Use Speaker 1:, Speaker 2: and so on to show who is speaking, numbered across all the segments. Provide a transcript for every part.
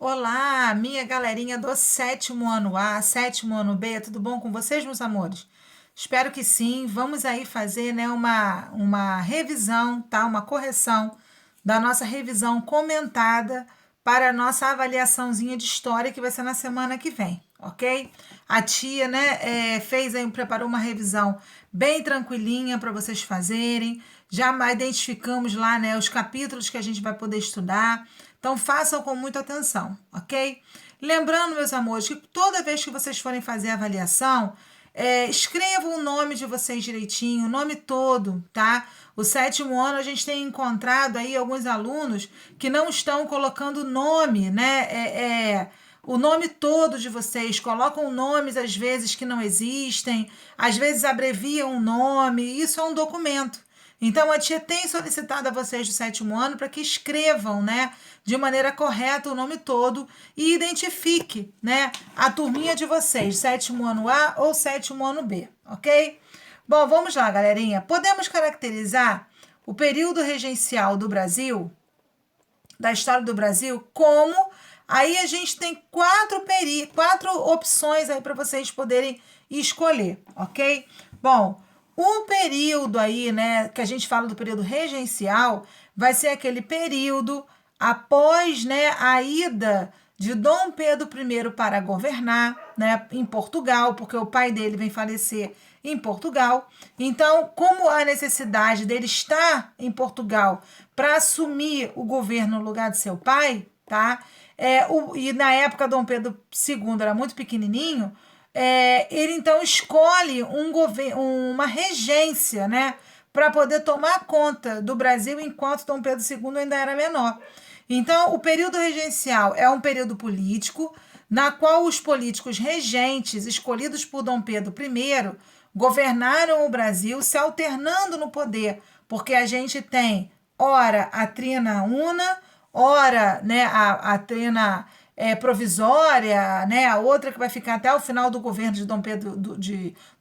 Speaker 1: Olá, minha galerinha do sétimo ano A, sétimo ano B, tudo bom com vocês, meus amores? Espero que sim. Vamos aí fazer, né, uma revisão, tá? Uma correção da nossa revisão comentada para a nossa avaliaçãozinha de história que vai ser na semana que vem, ok? A tia, né, fez aí, preparou uma revisão bem tranquilinha para vocês fazerem. Já identificamos lá, né, os capítulos que a gente vai poder estudar. Então façam com muita atenção, ok? Lembrando, meus amores, que toda vez que vocês forem fazer a avaliação, escrevam o nome de vocês direitinho, o nome todo, tá? O sétimo ano a gente tem encontrado aí alguns alunos que não estão colocando nome, né? O nome todo de vocês, colocam nomes às vezes que não existem, às vezes abreviam o nome, isso é um documento. Então, a tia tem solicitado a vocês do sétimo ano para que escrevam, né, de maneira correta o nome todo e identifique, né, a turminha de vocês, sétimo ano A ou sétimo ano B, ok? Bom, vamos lá, galerinha. Podemos caracterizar o período regencial do Brasil, da história do Brasil, como aí a gente tem quatro opções aí para vocês poderem escolher, ok? Bom, o período aí, né, que a gente fala do período regencial, vai ser aquele período após, né, a ida de Dom Pedro I para governar, né, em Portugal, porque o pai dele vem falecer em Portugal. Então, como a necessidade dele estar em Portugal para assumir o governo no lugar de seu pai, tá? E na época Dom Pedro II era muito pequenininho, ele então escolhe uma regência, né, para poder tomar conta do Brasil enquanto Dom Pedro II ainda era menor. Então, o período regencial é um período político na qual os políticos regentes escolhidos por Dom Pedro I governaram o Brasil se alternando no poder, porque a gente tem ora a trina una, ora, né, a trina provisória, né, a outra que vai ficar até o final do governo de Dom Pedro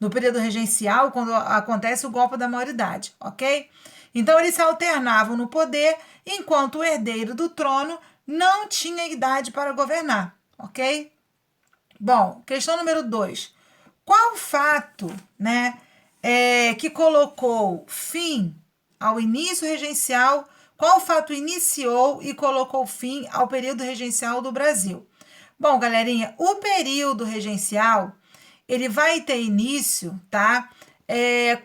Speaker 1: no período regencial, quando acontece o golpe da maioridade, ok? Então eles se alternavam no poder, enquanto o herdeiro do trono não tinha idade para governar, ok? Bom, questão número 2. Qual fato, né, que colocou fim ao início regencial? Qual fato iniciou e colocou fim ao período regencial do Brasil? Bom, galerinha, o período regencial ele vai ter início, tá?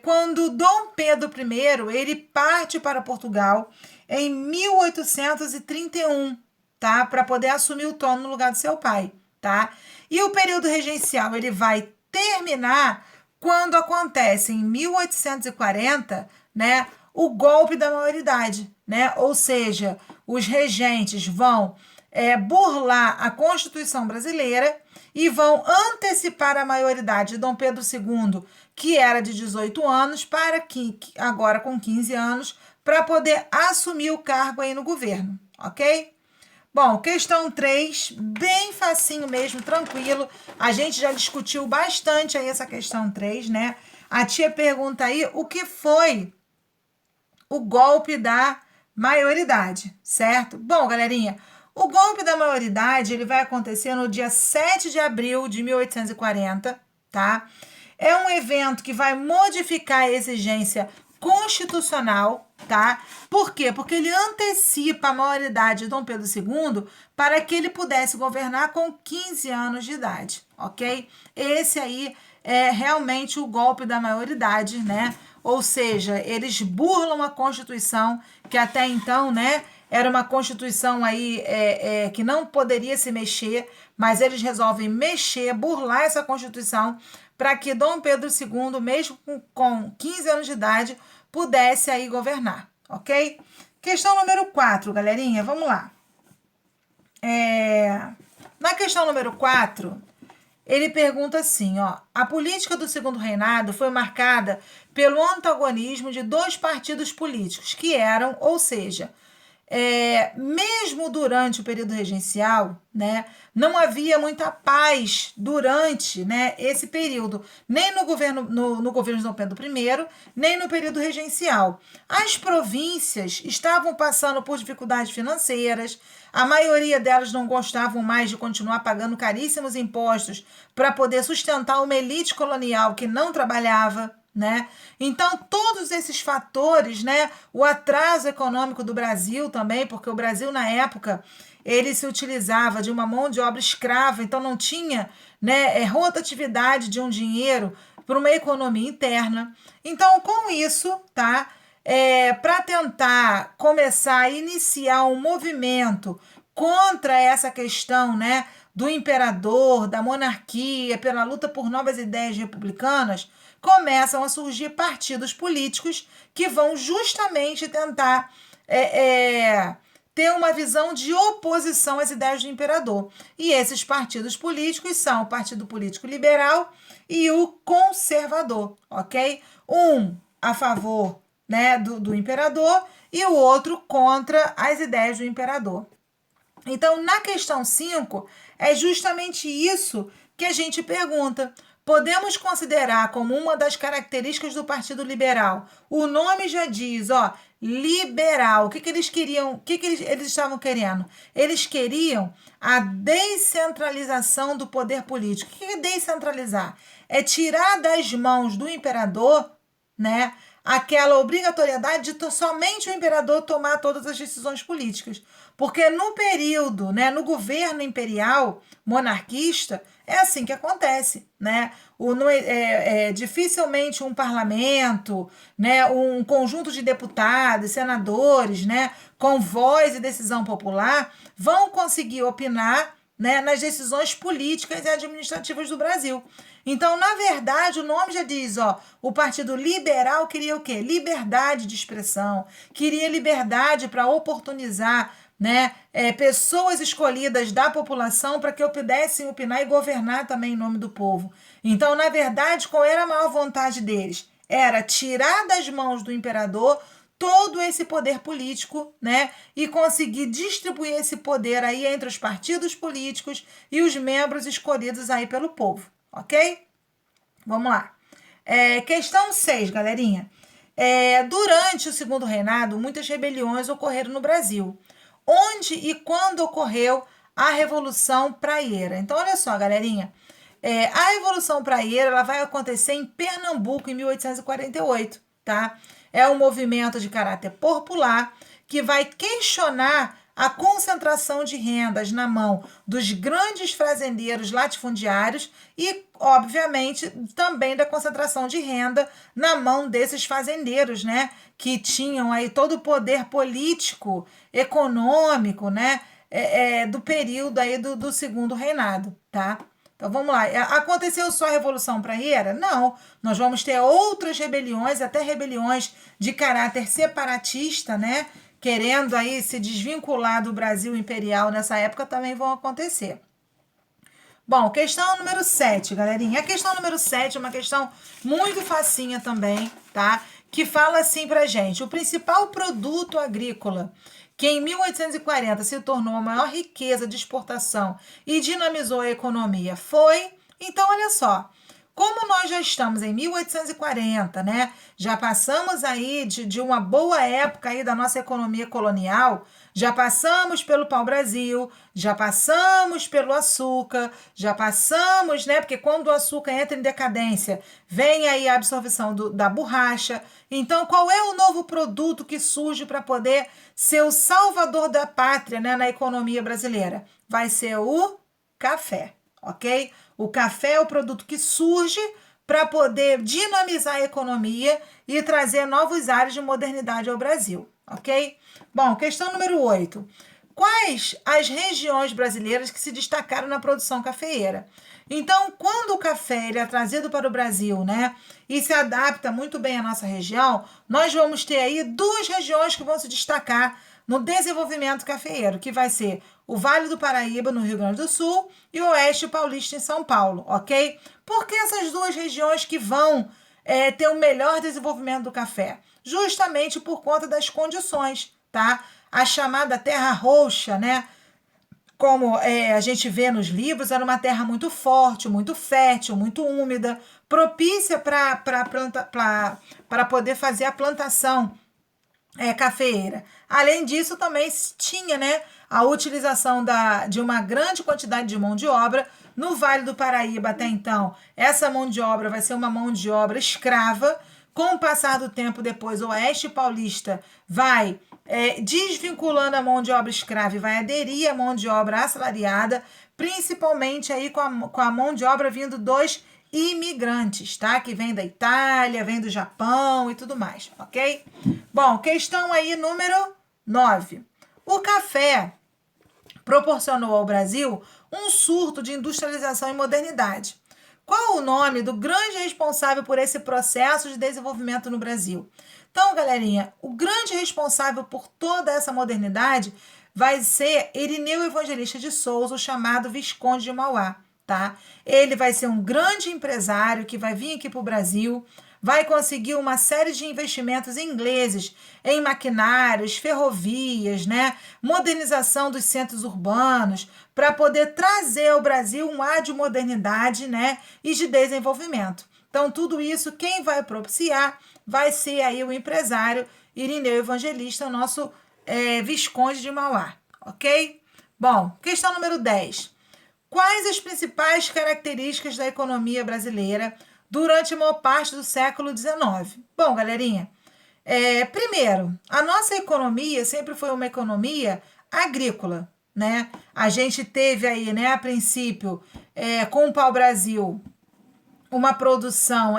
Speaker 1: Quando Dom Pedro I ele parte para Portugal em 1831, tá? Para poder assumir o trono no lugar do seu pai, tá? E o período regencial ele vai terminar quando acontece em 1840, né, o golpe da maioridade, né? Ou seja, os regentes vão burlar a Constituição brasileira e vão antecipar a maioridade de Dom Pedro II, que era de 18 anos, para que agora com 15 anos, para poder assumir o cargo aí no governo, ok? Bom, questão 3, bem facinho mesmo, tranquilo. A gente já discutiu bastante aí essa questão 3, né? A tia pergunta aí o que foi o golpe da maioridade, certo? Bom, galerinha, o golpe da maioridade ele vai acontecer no dia 7 de abril de 1840, tá? É um evento que vai modificar a exigência constitucional, tá? Por quê? Porque ele antecipa a maioridade de Dom Pedro II para que ele pudesse governar com 15 anos de idade, ok? Esse aí é realmente o golpe da maioridade, né? Ou seja, eles burlam a Constituição, que até então, né, era uma Constituição aí que não poderia se mexer, mas eles resolvem mexer, burlar essa Constituição para que Dom Pedro II, mesmo com 15 anos de idade, pudesse aí governar, ok? Questão número 4, galerinha, vamos lá. Na questão número 4, ele pergunta assim, ó, a política do segundo reinado foi marcada pelo antagonismo de dois partidos políticos, que eram, ou seja, mesmo durante o período regencial, né, não havia muita paz durante, né, esse período, nem no governo, no governo de Dom Pedro I, nem no período regencial. As províncias estavam passando por dificuldades financeiras, a maioria delas não gostavam mais de continuar pagando caríssimos impostos para poder sustentar uma elite colonial que não trabalhava, né? Então, todos esses fatores, né? O atraso econômico do Brasil também, porque o Brasil, na época, ele se utilizava de uma mão de obra escrava, então não tinha, né, rotatividade de um dinheiro para uma economia interna. Então, com isso, tá? Para tentar começar a iniciar um movimento contra essa questão, né, do imperador, da monarquia, pela luta por novas ideias republicanas, começam a surgir partidos políticos que vão justamente tentar ter uma visão de oposição às ideias do imperador. E esses partidos políticos são o Partido Político Liberal e o Conservador, ok? Um a favor, né, do imperador e o outro contra as ideias do imperador. Então, na questão 5, é justamente isso que a gente pergunta. Podemos considerar como uma das características do Partido Liberal, o nome já diz, ó, liberal. O que eles queriam? O que eles estavam querendo? Eles queriam a descentralização do poder político. O que é descentralizar? É tirar das mãos do imperador, né, aquela obrigatoriedade de somente o imperador tomar todas as decisões políticas. Porque no período, né, no governo imperial monarquista, é assim que acontece, né? Dificilmente um parlamento, né, um conjunto de deputados, senadores, né, com voz e decisão popular, vão conseguir opinar, né, nas decisões políticas e administrativas do Brasil. Então, na verdade, o nome já diz, ó, o Partido Liberal queria o quê? Liberdade de expressão, queria liberdade para oportunizar, né, pessoas escolhidas da população para que pudessem opinar e governar também em nome do povo. Então, na verdade, qual era a maior vontade deles? Era tirar das mãos do imperador todo esse poder político, né, e conseguir distribuir esse poder aí entre os partidos políticos e os membros escolhidos aí pelo povo, ok? Vamos lá. Questão 6, galerinha. Durante o segundo reinado, muitas rebeliões ocorreram no Brasil. Onde e quando ocorreu a Revolução Praieira? Então, olha só, galerinha. A Revolução Praieira ela vai acontecer em Pernambuco em 1848, tá? É um movimento de caráter popular que vai questionar a concentração de rendas na mão dos grandes fazendeiros latifundiários e, obviamente, também da concentração de renda na mão desses fazendeiros, né? Que tinham aí todo o poder político, econômico, né? Do período aí do segundo reinado, tá? Então vamos lá. Aconteceu só a Revolução Praieira? Não. Nós vamos ter outras rebeliões, até rebeliões de caráter separatista, né? Querendo aí se desvincular do Brasil imperial nessa época também vão acontecer. Bom, questão número 7, galerinha. A questão número 7 é uma questão muito facinha também, tá? Que fala assim pra gente: o principal produto agrícola que em 1840 se tornou a maior riqueza de exportação e dinamizou a economia foi... Então, olha só, como nós já estamos em 1840, né? Já passamos aí de uma boa época aí da nossa economia colonial, já passamos pelo pau-brasil, já passamos pelo açúcar, já passamos, né? Porque quando o açúcar entra em decadência, vem aí a absorção da borracha. Então, qual é o novo produto que surge para poder ser o salvador da pátria, né, na economia brasileira? Vai ser o café, ok? O café é o produto que surge para poder dinamizar a economia e trazer novos ares de modernidade ao Brasil, ok? Bom, questão número 8. Quais as regiões brasileiras que se destacaram na produção cafeeira? Então, quando o café ele é trazido para o Brasil, né, e se adapta muito bem à nossa região, nós vamos ter aí duas regiões que vão se destacar no desenvolvimento cafeeiro, que vai ser o Vale do Paraíba, no Rio Grande do Sul, e o Oeste Paulista, em São Paulo, ok? Por que essas duas regiões que vão ter um melhor desenvolvimento do café? Justamente por conta das condições, tá? a chamada terra roxa, né? Como a gente vê nos livros, era uma terra muito forte, muito fértil, muito úmida, propícia para poder fazer a plantação cafeeira. Além disso, também tinha, né, a utilização de uma grande quantidade de mão de obra no Vale do Paraíba até então. Essa mão de obra vai ser uma mão de obra escrava. Com o passar do tempo, depois, o Oeste Paulista vai desvinculando a mão de obra escrava e vai aderir à mão de obra assalariada, principalmente aí com a mão de obra vindo dos imigrantes, tá? Que vem da Itália, vem do Japão e tudo mais, ok? Bom, questão aí número 9. O café proporcionou ao Brasil um surto de industrialização e modernidade. Qual o nome do grande responsável por esse processo de desenvolvimento no Brasil? Então, galerinha, o grande responsável por toda essa modernidade vai ser Irineu Evangelista de Souza, o chamado Visconde de Mauá, tá? Ele vai ser um grande empresário que vai vir aqui para o Brasil, vai conseguir uma série de investimentos ingleses em maquinários, ferrovias, né? Modernização dos centros urbanos, para poder trazer ao Brasil um ar de modernidade, né? E de desenvolvimento. Então, tudo isso, quem vai propiciar vai ser aí o empresário Irineu Evangelista, o nosso Visconde de Mauá, ok? Bom, questão número 10. Quais as principais características da economia brasileira durante a maior parte do século XIX? Bom, galerinha, primeiro, a nossa economia sempre foi uma economia agrícola, né? A gente teve aí, né, a princípio, com o pau-brasil, uma produção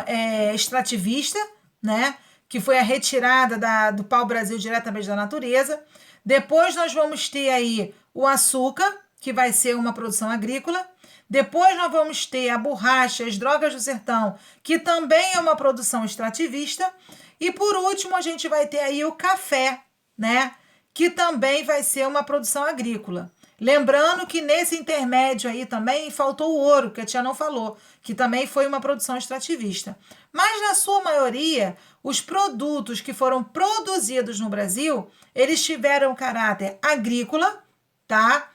Speaker 1: extrativista, né? Que foi a retirada do pau-brasil diretamente da natureza. Depois nós vamos ter aí o açúcar, que vai ser uma produção agrícola. Depois nós vamos ter a borracha, as drogas do sertão, que também é uma produção extrativista. E por último, a gente vai ter aí o café, né? Que também vai ser uma produção agrícola. Lembrando que nesse intermédio aí também faltou o ouro, que a tia não falou, que também foi uma produção extrativista. Mas na sua maioria, os produtos que foram produzidos no Brasil, eles tiveram caráter agrícola, tá?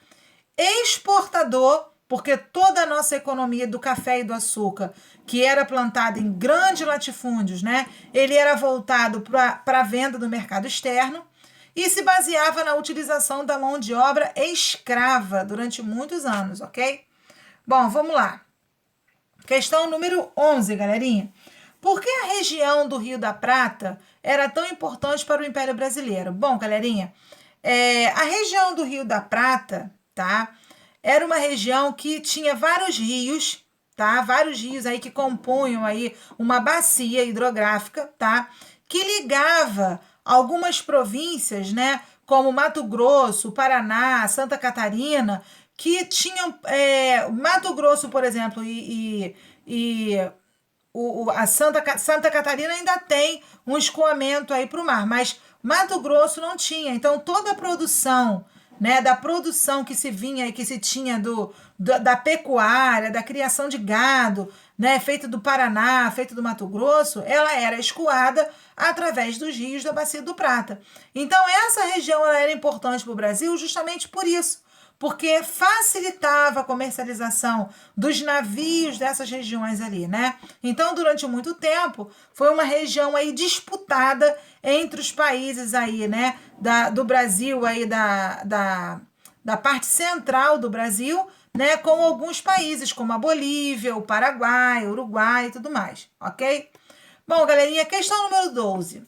Speaker 1: Exportador, porque toda a nossa economia do café e do açúcar, que era plantada em grandes latifúndios, né? Ele era voltado para a venda do mercado externo e se baseava na utilização da mão de obra escrava durante muitos anos, ok? Bom, vamos lá. Questão número 11, galerinha. Por que a região do Rio da Prata era tão importante para o Império Brasileiro? Bom, galerinha, a região do Rio da Prata, tá? Era uma região que tinha vários rios, tá? Vários rios aí que compunham aí uma bacia hidrográfica, tá? Que ligava algumas províncias, né? Como Mato Grosso, Paraná, Santa Catarina, que tinham Mato Grosso, por exemplo, a Santa Catarina ainda tem um escoamento aí para o mar, mas Mato Grosso não tinha. Então, toda a produção, né, da produção que se vinha e que se tinha da pecuária, da criação de gado, né, feito do Paraná, feito do Mato Grosso, ela era escoada através dos rios da Bacia do Prata. Então, essa região ela era importante para o Brasil justamente por isso, porque facilitava a comercialização dos navios dessas regiões ali, né? Então, durante muito tempo, foi uma região aí disputada entre os países aí, né? Do Brasil, aí da parte central do Brasil, né? Com alguns países, como a Bolívia, o Paraguai, o Uruguai e tudo mais, ok? Bom, galerinha, questão número 12.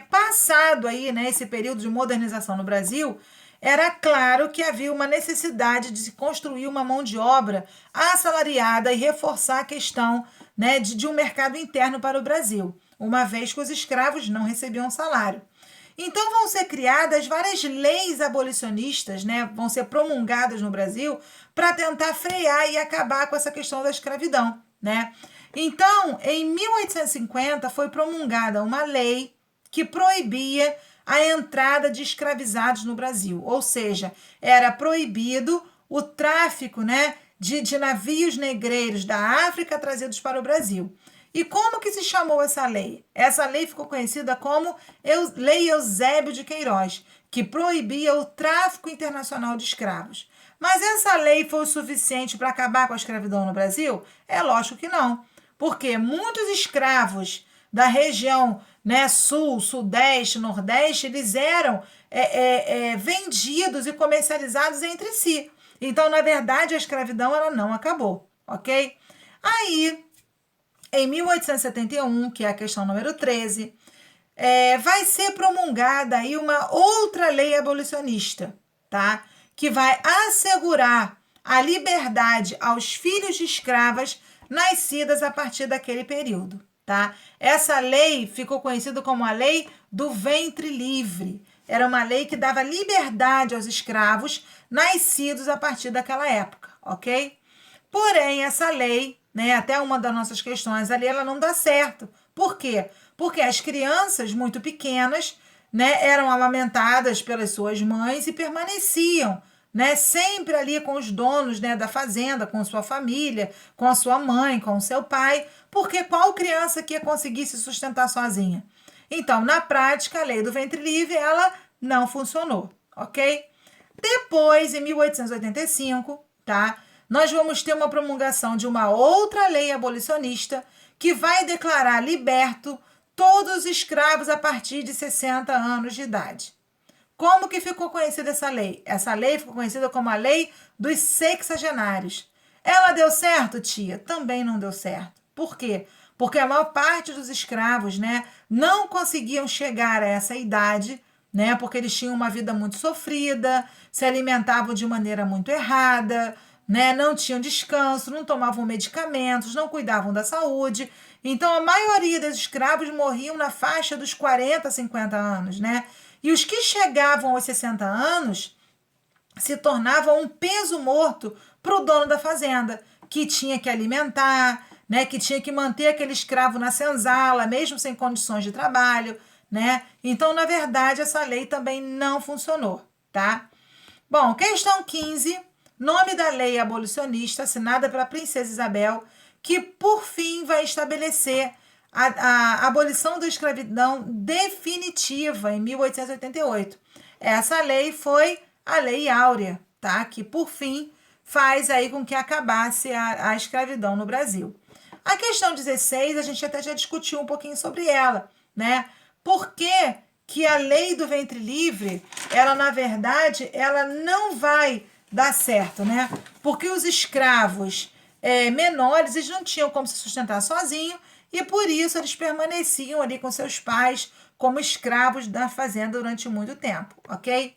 Speaker 1: Passado aí, né, esse período de modernização no Brasil, era claro que havia uma necessidade de se construir uma mão de obra assalariada e reforçar a questão, né, de um mercado interno para o Brasil, uma vez que os escravos não recebiam salário. Então vão ser criadas várias leis abolicionistas, né, vão ser promulgadas no Brasil para tentar frear e acabar com essa questão da escravidão, né? Então, em 1850 foi promulgada uma lei que proibia a entrada de escravizados no Brasil, ou seja, era proibido o tráfico, né, de navios negreiros da África trazidos para o Brasil. E como que se chamou essa lei? Essa lei ficou conhecida como Lei Eusébio de Queiroz, que proibia o tráfico internacional de escravos. Mas essa lei foi o suficiente para acabar com a escravidão no Brasil? É lógico que não, porque muitos escravos da região, né, sul, sudeste, nordeste, eles eram vendidos e comercializados entre si. Então, na verdade, a escravidão ela não acabou, ok? Aí, em 1871, que é a questão número 13, vai ser promulgada aí uma outra lei abolicionista, tá? Que vai assegurar a liberdade aos filhos de escravas nascidas a partir daquele período, tá? Essa lei ficou conhecida como a Lei do Ventre Livre. Era uma lei que dava liberdade aos escravos nascidos a partir daquela época, ok? Porém, essa lei, né, até uma das nossas questões ali, ela não dá certo. Por quê? Porque as crianças muito pequenas, né, eram amamentadas pelas suas mães e permaneciam, né, sempre ali com os donos, né, da fazenda, com sua família, com a sua mãe, com o seu pai, porque qual criança que ia conseguir se sustentar sozinha? Então, na prática, a lei do ventre livre, ela não funcionou, ok? Depois, em 1885, tá? Nós vamos ter uma promulgação de uma outra lei abolicionista que vai declarar liberto todos os escravos a partir de 60 anos de idade. Como que ficou conhecida essa lei? Essa lei ficou conhecida como a Lei dos Sexagenários. Ela deu certo, tia? Também não deu certo. Por quê? Porque a maior parte dos escravos, né, não conseguiam chegar a essa idade, né, porque eles tinham uma vida muito sofrida, se alimentavam de maneira muito errada, né, não tinham descanso, não tomavam medicamentos, não cuidavam da saúde. Então, a maioria dos escravos morriam na faixa dos 40, 50 anos, né? E os que chegavam aos 60 anos se tornavam um peso morto para o dono da fazenda, que tinha que alimentar, né, que tinha que manter aquele escravo na senzala, mesmo sem condições de trabalho, né? Então, na verdade, essa lei também não funcionou, tá? Bom, questão 15, nome da lei abolicionista assinada pela Princesa Isabel, que por fim vai estabelecer a abolição da escravidão definitiva em 1888. Essa lei foi a Lei Áurea, tá? Que por fim faz aí com que acabasse a escravidão no Brasil. A questão 16, a gente até já discutiu um pouquinho sobre ela, né? Por que a lei do ventre livre, ela na verdade, ela não vai dar certo, né? Porque os escravos menores, eles não tinham como se sustentar sozinhos e por isso eles permaneciam ali com seus pais como escravos da fazenda durante muito tempo, ok?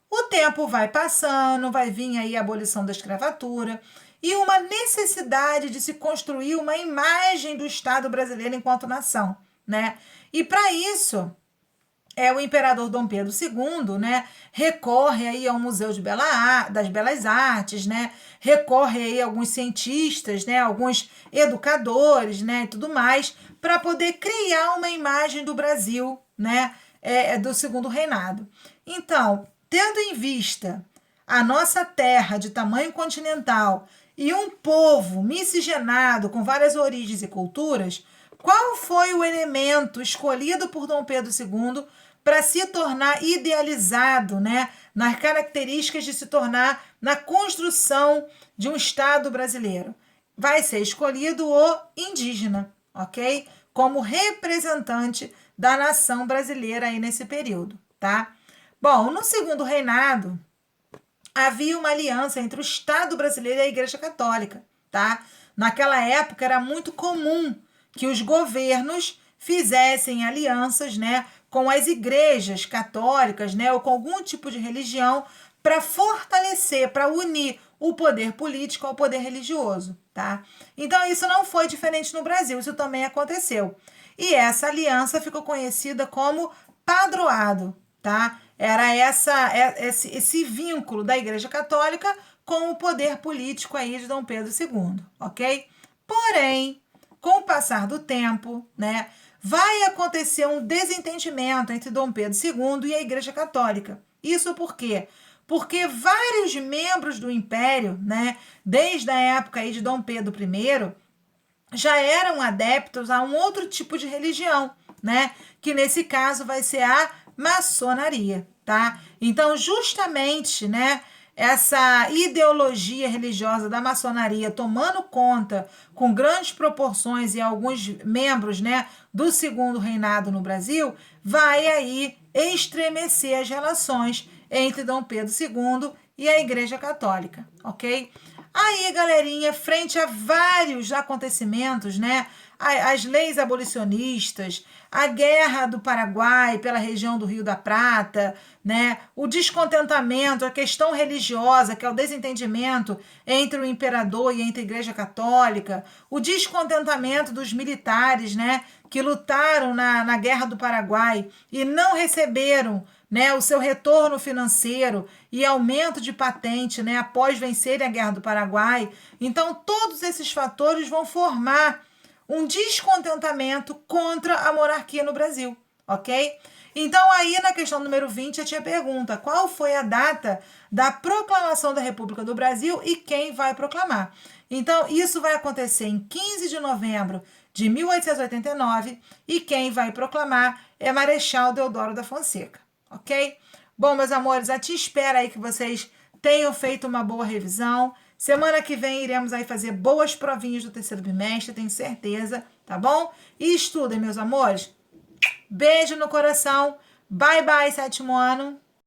Speaker 1: O tempo vai passando, vai vir aí a abolição da escravatura e uma necessidade de se construir uma imagem do Estado brasileiro enquanto nação, né? E para isso, o imperador Dom Pedro II, né, recorre aí ao Museu das Belas Artes, né, recorre aí a alguns cientistas, né, alguns educadores, né, e tudo mais, para poder criar uma imagem do Brasil, né, do Segundo Reinado. Então, tendo em vista a nossa terra de tamanho continental e um povo miscigenado com várias origens e culturas, qual foi o elemento escolhido por Dom Pedro II para se tornar idealizado, né, nas características de se tornar na construção de um Estado brasileiro? Vai ser escolhido o indígena, ok? Como representante da nação brasileira aí nesse período, tá? Bom, no Segundo Reinado, havia uma aliança entre o Estado brasileiro e a Igreja Católica, tá? Naquela época era muito comum que os governos fizessem alianças, né, com as igrejas católicas, né, ou com algum tipo de religião para fortalecer, para unir o poder político ao poder religioso, tá? Então isso não foi diferente no Brasil, isso também aconteceu. E essa aliança ficou conhecida como padroado, tá? Era esse vínculo da Igreja Católica com o poder político aí de Dom Pedro II, ok? Porém, com o passar do tempo, né, vai acontecer um desentendimento entre Dom Pedro II e a Igreja Católica. Isso por quê? Porque vários membros do Império, né, desde a época aí de Dom Pedro I, já eram adeptos a um outro tipo de religião, né? Que nesse caso vai ser a maçonaria, tá? Então, justamente, né, essa ideologia religiosa da maçonaria tomando conta com grandes proporções e alguns membros, né, do segundo reinado no Brasil, vai aí estremecer as relações entre Dom Pedro II e a Igreja Católica, ok? Aí, galerinha, frente a vários acontecimentos, né? As leis abolicionistas, a guerra do Paraguai pela região do Rio da Prata, né? O descontentamento, a questão religiosa, que é o desentendimento entre o imperador e entre a Igreja Católica, o descontentamento dos militares, né? Que lutaram na Guerra do Paraguai e não receberam, né, o seu retorno financeiro e aumento de patente, né, após vencerem a Guerra do Paraguai. Então, todos esses fatores vão formar um descontentamento contra a monarquia no Brasil, ok? Então, aí na questão número 20, a tia pergunta: qual foi a data da proclamação da República do Brasil e quem vai proclamar? Então, isso vai acontecer em 15 de novembro de 1889 e quem vai proclamar é Marechal Deodoro da Fonseca, ok? Bom, meus amores, a tia espera aí que vocês tenham feito uma boa revisão. Semana que vem iremos aí fazer boas provinhas do terceiro bimestre, tenho certeza, tá bom? E estudem, meus amores. Beijo no coração. Bye, bye, sétimo ano.